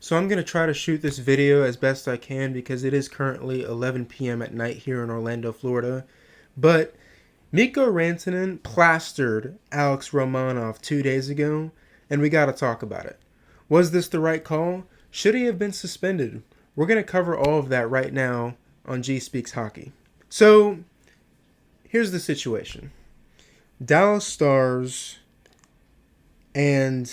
So I'm going to try to shoot this video as best I can because it is currently 11 p.m. at night here in Orlando, Florida. But Mikko Rantanen plastered Alex Romanov 2 days ago, and we got to talk about it. Was this the right call? Should he have been suspended? We're going to cover all of that right now on G Speaks Hockey. So here's the situation. Dallas Stars and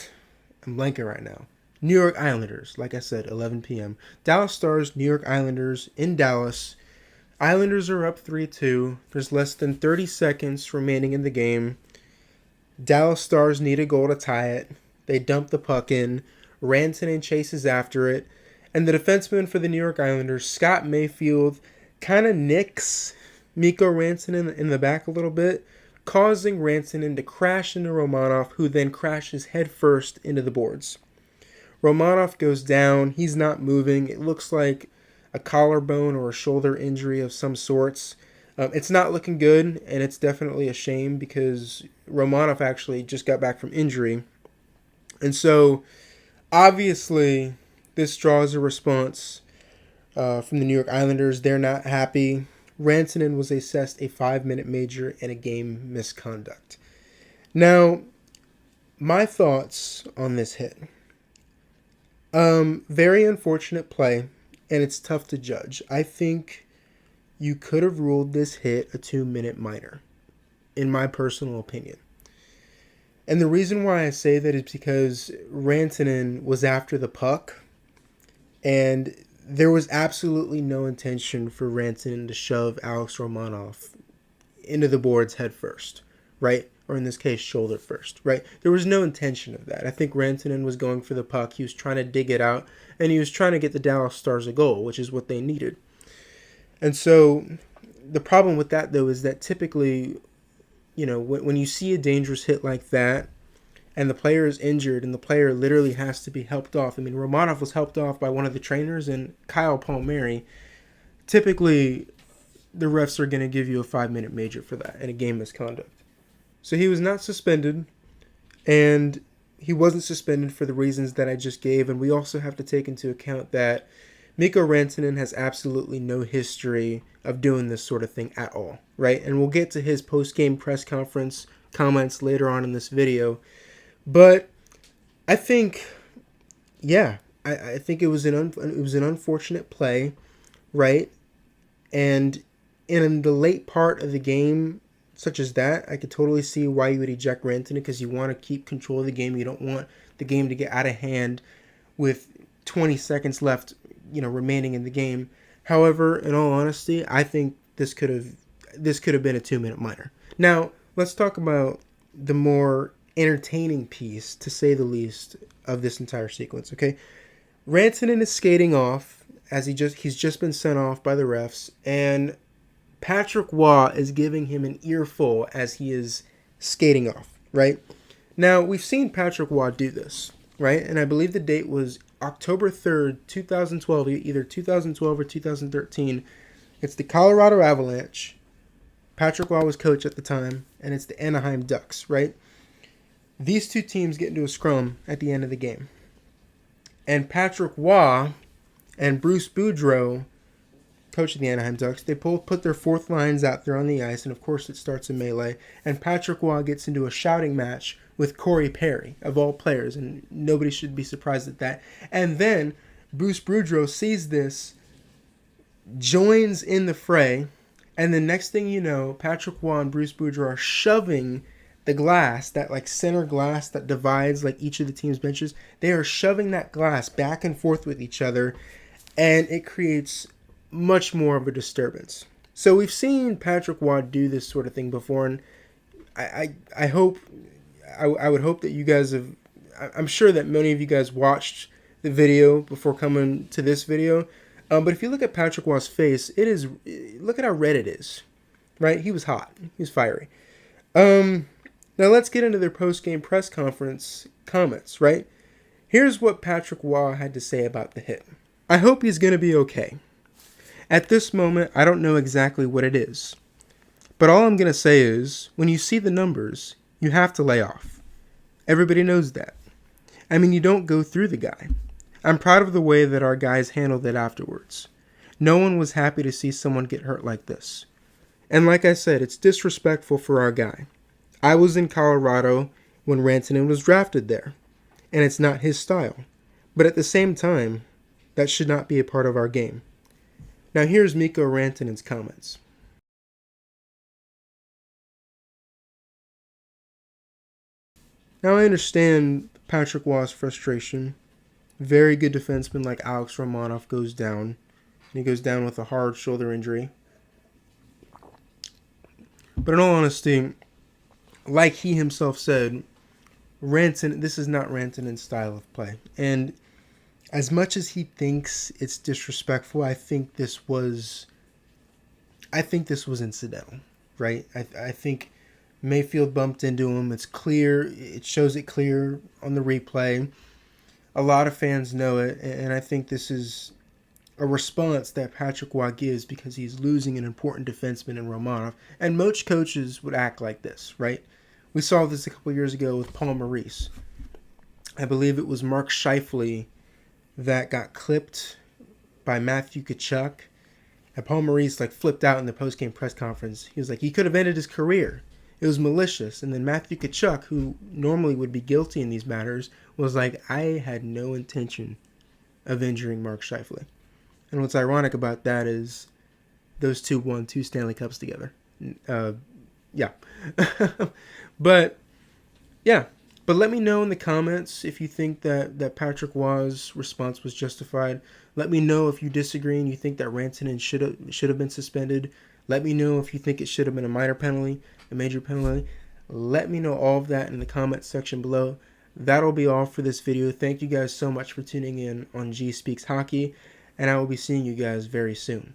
I'm blanking right now. New York Islanders, like I said, 11 p.m. Dallas Stars, New York Islanders in Dallas. Islanders are up 3-2. There's less than 30 seconds remaining in the game. Dallas Stars need a goal to tie it. They dump the puck in. Rantanen chases after it. And the defenseman for the New York Islanders, Scott Mayfield, kind of nicks Mikko Rantanen in the back a little bit, causing Rantanen to crash into Romanov, who then crashes headfirst into the boards. Romanov goes down. He's not moving. It looks like a collarbone or a shoulder injury of some sorts. It's not looking good, and it's definitely a shame because Romanov actually just got back from injury. And so, obviously, this draws a response from the New York Islanders. They're not happy. Rantanen was assessed a 5-minute major and a game misconduct. Now, my thoughts on this hit. Very unfortunate play, and it's tough to judge. I think you could have ruled this hit a 2-minute minor, in my personal opinion. And the reason why I say that is because Rantanen was after the puck, and there was absolutely no intention for Rantanen to shove Alex Romanov into the boards head first, right? Or in this case, shoulder first, right? There was no intention of that. I think Rantanen was going for the puck. He was trying to dig it out, and he was trying to get the Dallas Stars a goal, which is what they needed. And so the problem with that, though, is that typically, you know, when you see a dangerous hit like that, and the player is injured, and the player literally has to be helped off. I mean, Romanov was helped off by one of the trainers, and Kyle Palmieri. Typically, the refs are going to give you a 5-minute major for that and a game misconduct. So he was not suspended, and he wasn't suspended for the reasons that I just gave. And we also have to take into account that Mikko Rantanen has absolutely no history of doing this sort of thing at all, right? And we'll get to his post-game press conference comments later on in this video. But I think, yeah, I think it was an unfortunate play, right? And in the late part of the game, such as that, I could totally see why you would eject Rantanen because you want to keep control of the game. You don't want the game to get out of hand with 20 seconds left, remaining in the game. However, in all honesty, I think this could have been a 2-minute minor. Now, let's talk about the more entertaining piece, to say the least, of this entire sequence. Okay, Rantanen is skating off as he's just been sent off by the refs, and Patrick Waugh is giving him an earful as he is skating off, right? Now, we've seen Patrick Waugh do this, right? And I believe the date was October 3rd, 2012, either 2012 or 2013. It's the Colorado Avalanche. Patrick Waugh was coach at the time, and it's the Anaheim Ducks, right? These two teams get into a scrum at the end of the game. And Patrick Waugh and Bruce Boudreau, coach of the Anaheim Ducks, they both put their fourth lines out there on the ice, and of course it starts a melee, and Patrick Waugh gets into a shouting match with Corey Perry, of all players, and nobody should be surprised at that. And then Bruce Boudreau sees this, joins in the fray, and the next thing you know, Patrick Waugh and Bruce Boudreau are shoving the glass, that center glass that divides each of the team's benches, they are shoving that glass back and forth with each other, and it creates much more of a disturbance. So we've seen Patrick Waugh do this sort of thing before, and I would hope that you guys have, I'm sure that many of you guys watched the video before coming to this video, but if you look at Patrick Waugh's face, look at how red it is, right? He was hot. He was fiery. Now let's get into their post-game press conference comments, right? Here's what Patrick Waugh had to say about the hit. I hope he's going to be okay. At this moment, I don't know exactly what it is. But all I'm going to say is, when you see the numbers, you have to lay off. Everybody knows that. I mean, you don't go through the guy. I'm proud of the way that our guys handled it afterwards. No one was happy to see someone get hurt like this. And like I said, it's disrespectful for our guy. I was in Colorado when Rantanen was drafted there, and it's not his style. But at the same time, that should not be a part of our game. Now here's Mikko Rantanen's comments. Now I understand Patrick Waugh's frustration. Very good defenseman like Alex Romanov goes down. And he goes down with a hard shoulder injury. But in all honesty, like he himself said, this is not Rantanen's style of play. And as much as he thinks it's disrespectful, I think this was incidental, right? I think Mayfield bumped into him. It's clear. It shows it clear on the replay. A lot of fans know it, and I think this is a response that Patrick Waugh gives because he's losing an important defenseman in Romanov. And most coaches would act like this, right? We saw this a couple years ago with Paul Maurice. I believe it was Mark Scheifele that got clipped by Matthew Tkachuk. And Paul Maurice flipped out in the post-game press conference. He was like, he could have ended his career. It was malicious. And then Matthew Tkachuk, who normally would be guilty in these matters, was like, I had no intention of injuring Mark Scheifele. And what's ironic about that is those two won 2 Stanley Cups together. Yeah. But let me know in the comments if you think that Patrick Waugh's response was justified. Let me know if you disagree and you think that Rantanen should have been suspended. Let me know if you think it should have been a minor penalty, a major penalty. Let me know all of that in the comments section below. That'll be all for this video. Thank you guys so much for tuning in on G Speaks Hockey, and I will be seeing you guys very soon.